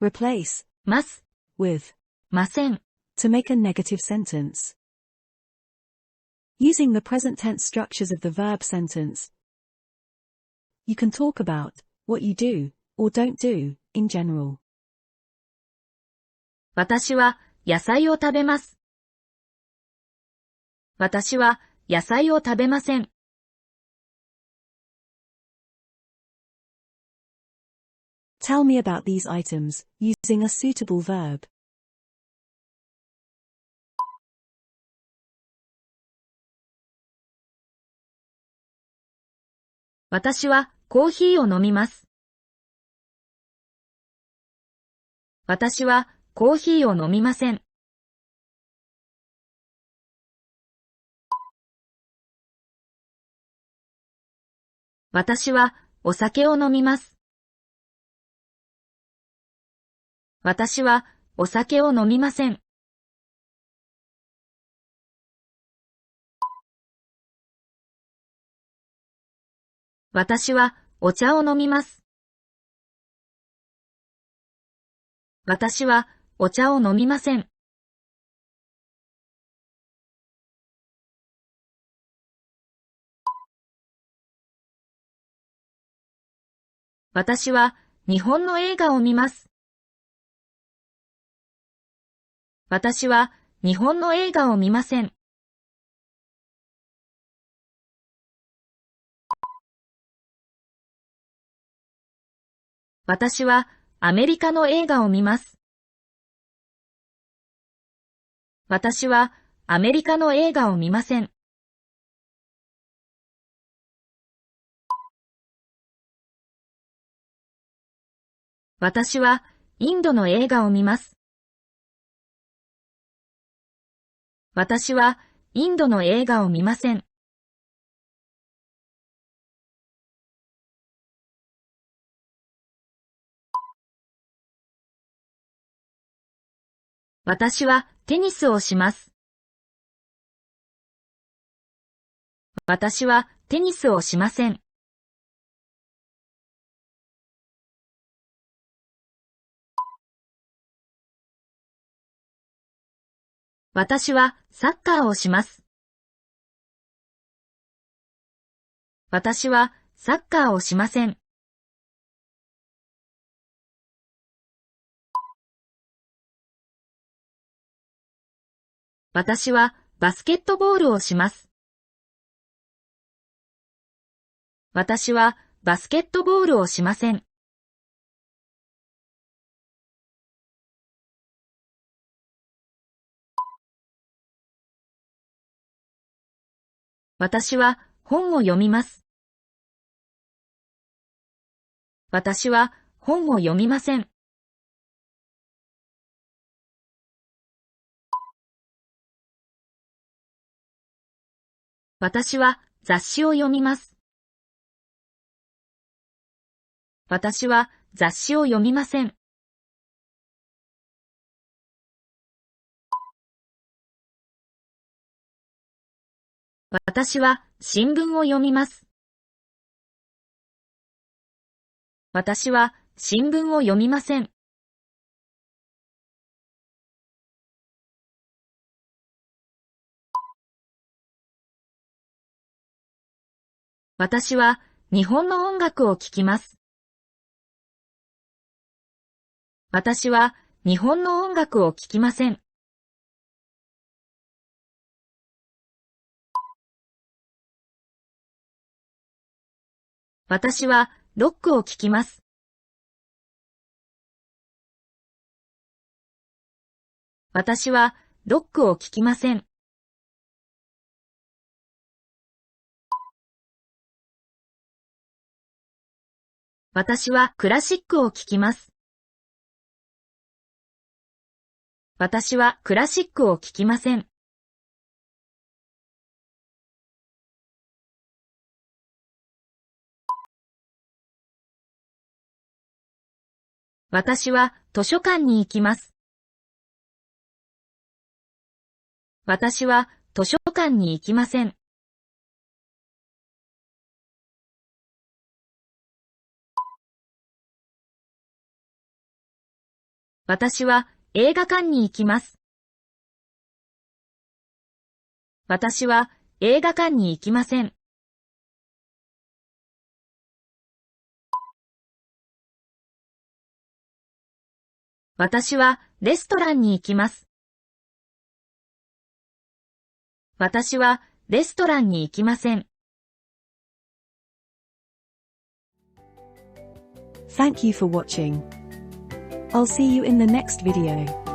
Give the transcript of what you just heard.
Replace ます、 with ません。to make a negative sentence. Using the present tense structures of the verb sentence, you can talk about what you do or don't do in general. 私は野菜を食べます。私は野菜を食べません。Tell me about these items using a suitable verb. 私はコーヒーを飲みます。私はコーヒーを飲みません。私はお酒を飲みます。私はお酒を飲みません。私はお茶を飲みます。私はお茶を飲みません。私は日本の映画を見ます。私は日本の映画を見ません。私はアメリカの映画を見ます。私はアメリカの映画を見ません。私はインドの映画を見ます。私はインドの映画を見ません。私はテニスをします。私はテニスをしません。私はサッカーをします。私はサッカーをしません。私はバスケットボールをします。私はバスケットボールをしません。私は本を読みます。私は本を読みません。私は雑誌を読みます。私は雑誌を読みません。私は新聞を読みます。私は新聞を読みません。私は日本の音楽を聴きます。私は日本の音楽を聴きません。私はロックを聴きます。私はロックを聴きません。私はクラシックを聴きます。私はクラシックを聴きません。私は図書館に行きます。私は図書館に行きません。私は映画館に行きます。私は映画館に行きません。私はレストランに行きます。私はレストランに行きません。Thank you for watching. I'll see you in the next video.